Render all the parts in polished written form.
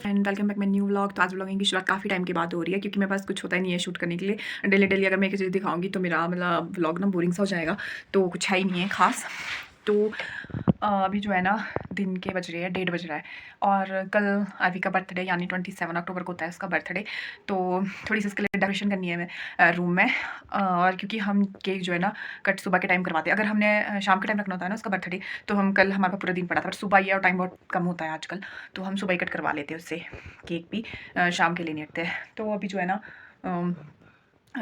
And welcome back my new vlog. तो आज vlogging की शुरुआत काफ़ी टाइम के बाद हो रही है क्योंकि मेरे पास कुछ होता ही नहीं है शूट करने के लिए। डेली डेली अगर मैं एक चीज़ दिखाऊंगी तो मेरा मतलब व्लॉग ना बोरिंग सा हो जाएगा, तो कुछ है ही नहीं है खास। तो अभी जो है ना दिन के बज रहे हैं 1:30 बज रहा है और कल आरवी का बर्थडे यानी 27 अक्टूबर को होता है उसका बर्थडे। तो थोड़ी सी इसके लिए डेकोरेशन करनी है मैं रूम में। और क्योंकि हम केक जो है ना कट सुबह के टाइम करवाते हैं, अगर हमने शाम के टाइम रखना होता है ना उसका बर्थडे तो हम कल हमारा पूरा दिन पड़ा था, बट सुबह ही और टाइम बहुत कम होता है आजकल, तो हम सुबह ही कट करवा लेते हैं उससे। केक भी शाम के लिए नहीं रखते हैं। तो अभी जो है ना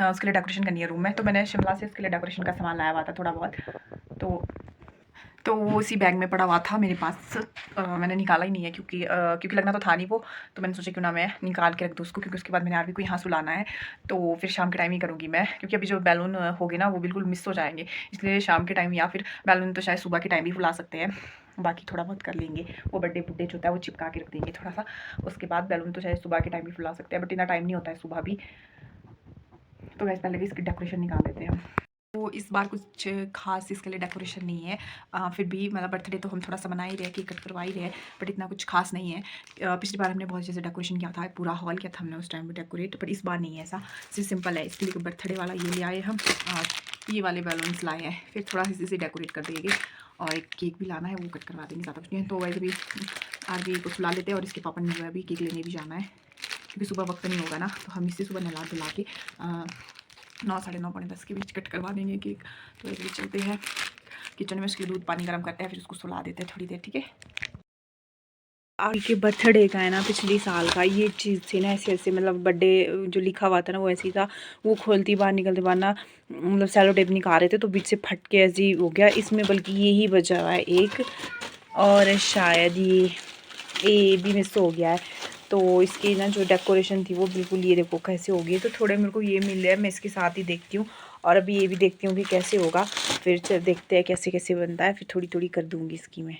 उसके लिए डेकोरेशन करनी है रूम में, तो मैंने शिमला से उसके लिए डेकोरेशन का सामान लाया हुआ था थोड़ा बहुत। तो वो उसी बैग में पड़ा हुआ था मेरे पास। मैंने निकाला ही नहीं है क्योंकि लगना तो था नहीं वो, तो मैंने सोचा क्यों ना मैं निकाल के रख दूँ उसको, क्योंकि उसके बाद मैंने आरवी को यहाँ सुलाना है, तो फिर शाम के टाइम ही करूँगी मैं, क्योंकि अभी जो बैलून हो गए ना वो बिल्कुल मिस हो जाएंगे, इसलिए शाम के टाइम, या फिर बैलून तो शायद सुबह के टाइम भी फुला सकते हैं, बाकी थोड़ा बहुत कर लेंगे। वो बर्थडे बुड्डे जो होता है वो चिपका के रख देंगे थोड़ा सा, उसके बाद बैलून तो शायद सुबह के टाइम भी फुला सकते हैं, बट इतना टाइम नहीं होता है सुबह भी। तो वैसे पहले भी इसकी डेकोरेशन निकाल देते हैं। तो इस बार कुछ खास इसके लिए डेकोरेशन नहीं है, फिर भी मतलब बर्थडे तो हम थोड़ा सा मना ही रहे, केक कट करवा ही रहे, बट इतना कुछ खास नहीं है। पिछली बार हमने बहुत अच्छे से डेकोरेशन किया था, पूरा हॉल किया था हमने उस टाइम में डेकोरेट, बट इस बार नहीं है ऐसा, सिर्फ सिंपल है। इसके लिए बर्थडे वाला ये ले आए हम, और ये वाले बैलून्स लाए हैं, फिर थोड़ा सा इसे डेकोरेट कर देंगे, और एक केक भी लाना है वो कट करवा देंगे, ज़्यादा कुछ नहीं है। तो वैसे भी आरवी को सुला लेते हैं और इसके पापा ने जो है अभी केक लेने भी जाना है, क्योंकि सुबह वक्त नहीं होगा ना, तो हम इसे सुबह नहला धुला के 9, साढ़े 9, पौने 10 के बीच कट करवा देंगे केक। तो ऐसे चलते हैं किचन में, उसके दूध पानी गर्म करते हैं, फिर उसको सुला देते हैं थोड़ी देर, ठीक है। आगे के बर्थडे का है ना पिछली साल का, ये चीज़ थी ना ऐसे ऐसे, मतलब बर्थडे जो लिखा हुआ था ना वो ऐसे ही था, वो खोलती बाहर निकलते बाहर ना मतलब सेलो टेप निकाल रहे थे तो बीच से फट के ऐसे ही हो गया इसमें, बल्कि ये ही बचा हुआ है एक, और शायद ये भी मिस हो गया है। तो इसकी ना जो डेकोरेशन थी वो बिल्कुल ये देखो कैसे हो गई, तो थोड़े मेरे को ये मिल रहा है, मैं इसके साथ ही देखती हूँ, और अभी ये भी देखती हूँ कि कैसे होगा, फिर देखते हैं कैसे कैसे बनता है, फिर थोड़ी थोड़ी कर दूँगी इसकी मैं।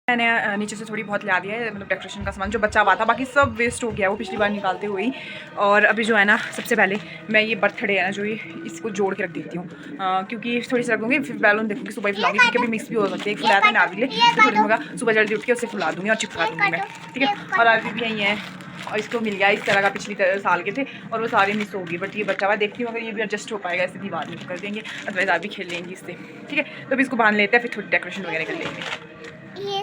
मैंने नीचे से थोड़ी बहुत ला दिया है, मतलब डेकोरेशन का सामान जो बचा हुआ था, बाकी सब वेस्ट हो गया वो पिछली बार निकालते हुए ही। और अभी जो है ना सबसे पहले मैं ये बर्थडे है ना जो ये इसको जोड़ के रख देती हूँ, क्योंकि थोड़ी सी रख दूँगी, फिर बैलून देखूँगी सुबह ही फुलाऊंगी, क्योंकि अभी मिक्स भी हो सकती है, एक फुलाया था ना अभी, तो थोड़ी होगा सुबह जल्दी उठ के उससे फुला दूँगी और चिपका दूँगी मैं, ठीक है। और अभी भी यही है, और इसको मिल गया इस तरह का पिछली साल के थे, और वो सारे मिस होगी, बट ये बचा हुआ देखती हूँ अगर ये भी एडजस्ट हो पाएगा ऐसे दीवार में तो कर देंगे, अदरवाइज आप भी खेल लेंगी इससे, ठीक है। तो अभी इसको बांध लेते हैं, फिर थोड़ी डेकोरेशन वगैरह कर लेंगे।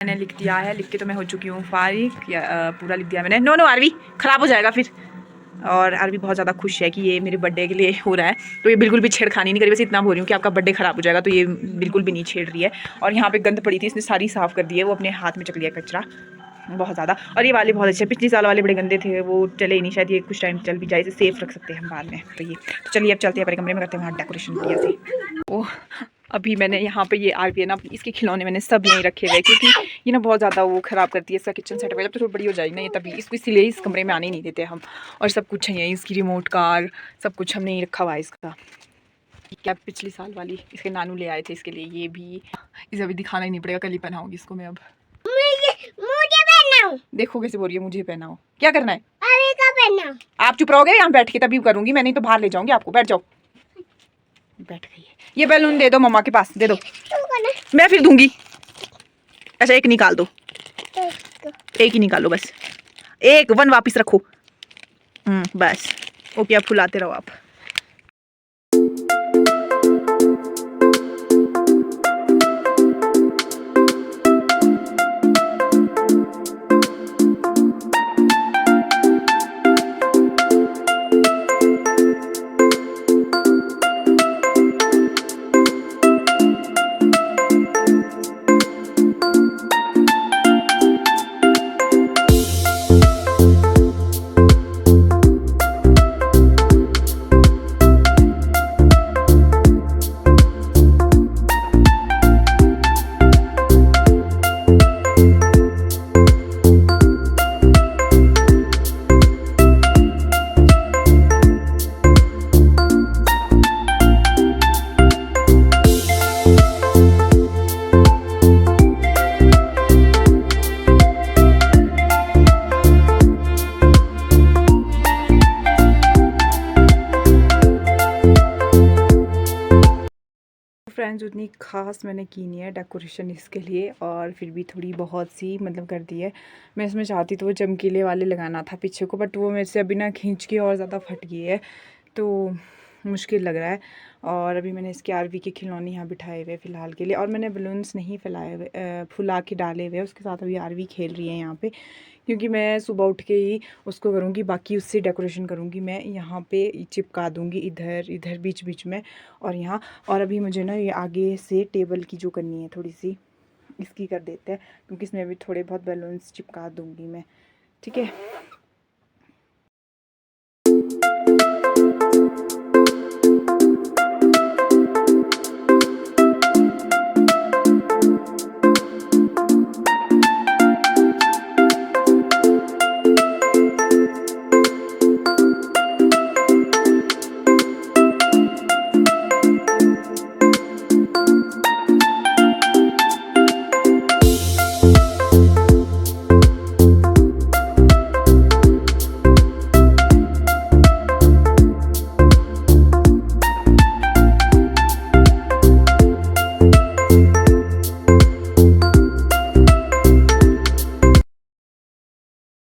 मैंने लिख दिया है, लिख के तो मैं हो चुकी हूँ फारिग, या पूरा लिख दिया मैंने। नो आरवी ख़राब हो जाएगा फिर। और आरवी बहुत ज़्यादा खुश है कि ये मेरे बर्थडे के लिए हो रहा है, तो ये बिल्कुल भी छेड़खानी नहीं करी, बस इतना बोल रही हूँ कि आपका बर्थडे ख़राब हो जाएगा, तो ये बिल्कुल भी नहीं छेड़ रही है। और यहाँ पे गंद पड़ी थी, इसने सारी साफ़ कर दी है, वो अपने हाथ में चक लिया कचरा बहुत ज़्यादा। और ये वाले बहुत अच्छे, पिछले साल वाले बड़े गंदे थे, वो चले ही नहीं, शायद ये कुछ टाइम चल भी जाए, इसे सेफ रख सकते हैं हम बाद में। तो ये तो चलिए अब चलते हैं अपने कमरे में, करते हैं वहाँ डेकोरेशन बढ़िया से। ओह अभी मैंने यहाँ पे ये आरवी है ना, इसके खिलौने मैंने सब यहीं रखे हुए, क्योंकि ये ना बहुत ज़्यादा वो ख़राब करती है इसका किचन सेटअप, जब तो थोड़ी बड़ी हो जाएगी ना ये तभी, इसको इसीलिए इस कमरे में आने ही नहीं देते हम। और सब कुछ है यहीं, इसकी रिमोट कार सब कुछ हमने ही रखा हुआ है इसका। क्या पिछली साल वाली इसके नानू ले आए थे इसके लिए, ये भी इसे अभी दिखाना ही नहीं पड़ेगा, कल ही पहनाऊंगी इसको मैं। अब मुझे पहनाओ, देखो कैसे बोल रही है मुझे पहनाओ, क्या करना है आप चुप रहोगे यहाँ बैठ के, तभी करूंगी मैं, नहीं तो बाहर ले जाऊंगी आपको, बैठ जाओ। बैठ गई है, ये बैलून दे दो मम्मा के पास, दे दो, मैं फिर दूंगी। अच्छा एक निकाल दो, एक ही निकालो बस, एक वन वापस रखो, बस ओके, अब फुलाते रहो आप। फ्रेंड्स उतनी ख़ास मैंने की नहीं है डेकोरेशन इसके लिए, और फिर भी थोड़ी बहुत सी मतलब कर दी है। मैं इसमें चाहती तो वो चमकीले वाले लगाना था पीछे को, बट वो मेरे से अभी ना खींच के और ज़्यादा फट गई है, तो मुश्किल लग रहा है। और अभी मैंने इसके आरवी के खिलौने यहाँ बिठाए हुए फ़िलहाल के लिए, और मैंने बलून्स नहीं फैलाए हुए, फुला के डाले हुए, उसके साथ अभी आरवी खेल रही है यहाँ पे, क्योंकि मैं सुबह उठ के ही उसको करूँगी, बाकी उससे डेकोरेशन करूँगी मैं। यहाँ पे चिपका दूँगी इधर इधर बीच बीच में और यहाँ। और अभी मुझे ना ये आगे से टेबल की जो करनी है थोड़ी सी, इसकी कर देते हैं, क्योंकि इसमें अभी थोड़े बहुत बैलून्स चिपका दूँगी मैं, ठीक है।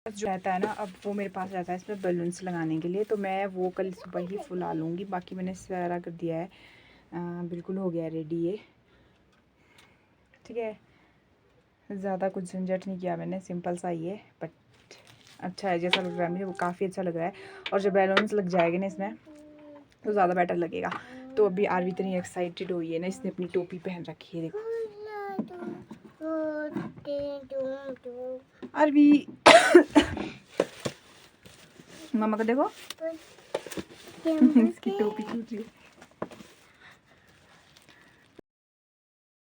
जो रहता है ना, अब वो मेरे पास रहता है इसमें बलून्स लगाने के लिए, तो मैं वो कल सुबह ही फुला लूँगी। बाकी मैंने सारा कर दिया है, बिल्कुल हो गया रेडी ये, ठीक है। ज़्यादा कुछ झंझट नहीं किया मैंने, सिंपल सा ही है, बट अच्छा है जैसा लग रहा है मुझे, वो काफ़ी अच्छा लग रहा है। और जब बैलून्स लग जाएंगे ना इसमें तो ज़्यादा बेटर लगेगा। तो अभी आरवी इतनी एक्साइटेड हुई है ना, इसने अपनी टोपी पहन रखी है, देखो आरवी। मामा को देखो इसकी टोपी टूट रही है।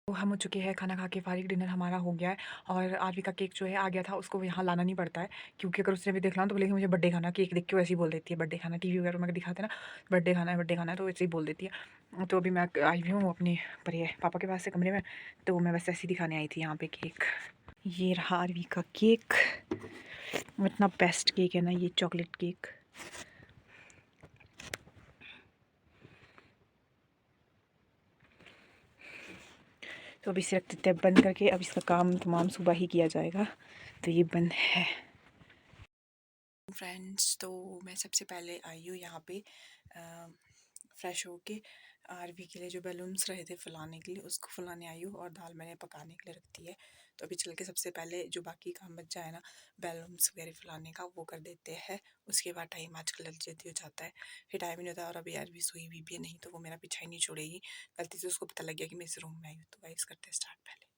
तो हम हो चुके हैं, खाना खा के फारिग, डिनर हमारा हो गया है। और आरवी का केक जो है आ गया था, उसको यहाँ लाना नहीं पड़ता है, क्योंकि अगर उसने भी देखना तो बोलेगी मुझे बर्थडे खाना। केक देख के वैसे ही बोल देती है बर्थडे खाना, टीवी वगैरह में दिखाते हैं ना बर्थडे खाना है, तो वैसे ही बोल देती है। तो अभी मैं आई हुई हूँ अपनी पर ये पापा के पास से कमरे में, तो मैं बस ऐसे ही दिखाने आई थी यहाँ पे केक। ये रहा आरवी का केक, इतना बेस्ट केक है ना ये, चॉकलेट केक। तो अभी इसे रख देते हैं बंद करके, अब इसका काम तमाम सुबह ही किया जाएगा, तो ये बंद है। फ्रेंड्स तो मैं सबसे पहले आई हूँ यहाँ पे फ्रेश होके, आरवी के लिए जो बैलून्स रहे थे फुलाने के लिए उसको फुलाने आई हूँ, और दाल मैंने पकाने के लिए रख दी है। तो अभी चल के सबसे पहले जो बाकी काम बच जाए ना बैलून्स वगैरह फुलाने का, वो कर देते हैं। उसके बाद टाइम आजकल जल्दी हो जाता है, फिर टाइम नहीं होता। और अभी आरवी सोई हुई भी है, नहीं तो वो मेरा पीछा ही नहीं छोड़ेगी। गलती से उसको पता लग गया कि मैं इस रूम में आई हूँ। तो गाइस करते हैं स्टार्ट पहले।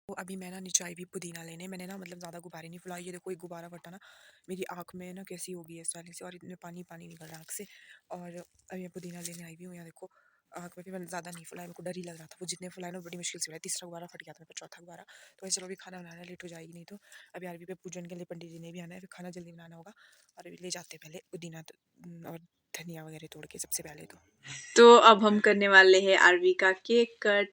तो अभी मैं ना नीचे आई भी पुदीना लेने, मैंने ना मतलब ज़्यादा गुब्बारे नहीं फुलाए। ये देखो एक गुब्बारा फटा ना, मेरी आँख में ना कैसी हो गई है इस वाले से, और इतने पानी पानी निकल रहा है आँख से। और अभी मैं पुदीना लेने आई भी हूँ, यहाँ देखो आँख में भी मैंने ज़्यादा नहीं फुलाया, मेरे को डर ही लग रहा था। वो जितने फुलाए ना बड़ी मुश्किल से फुलाए, तीसरा गुब्बारा फट गया था मेरे पे, चौथा गुब्बारा। तो चलो अभी खाना बनाना लेट हो जाएगी नहीं तो। अभी आरवी पे पूजन के लिए पंडित जी ने भी आना है, फिर खाना जल्दी बनाना होगा। और अभी ले जाते पहले पुदीना और धनिया वगैरह तोड़ के सबसे पहले तो अब हम करने वाले हैं आरवी का cake cut.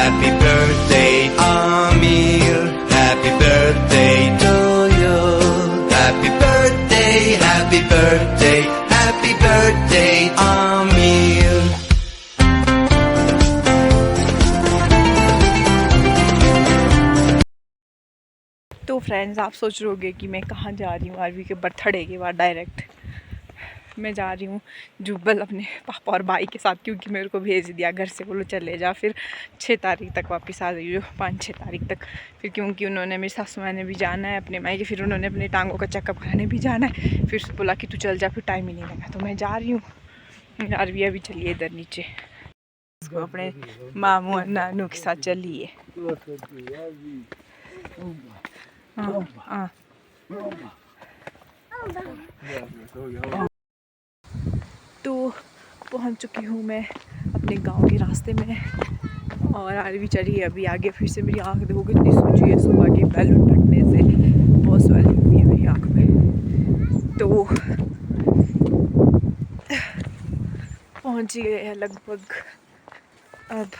Happy birthday, Amir. Happy birthday to you. Happy birthday, happy birthday, happy birthday, Amir. तो फ्रेंड्स, आप सोच रहे होगे कि मैं कहाँ जा रही हूँ आरवी के बर्थडे के बाद डायरेक्ट। मैं जा रही हूँ जुब्बल अपने पापा और भाई के साथ, क्योंकि मेरे को भेज दिया घर से, बोलो चले जा। फिर 6 तारीख तक वापस आ रही हूँ, 5-6 तारीख तक। फिर क्योंकि उन्होंने, मेरी सासू माँ ने भी जाना है अपने मायके, फिर उन्होंने अपने टांगों का चेकअप कराने भी जाना है। फिर बोला कि तू चल जा, फिर टाइम ही नहीं लगा, तो मैं जा रही हूँ। आरवी अभी चलिए इधर नीचे, इसको अपने मामू और नानू के साथ चलिए। हाँ। तो पहुंच चुकी हूँ मैं अपने गांव के रास्ते में, और आरवी चली है अभी आगे। फिर से मेरी आँख देखो कितनी सूजी है, सुबह के बैलून फटने से बहुत स्वाइलिंग हुई है मेरी आँख में। तो पहुंच ही गए हैं लगभग। अब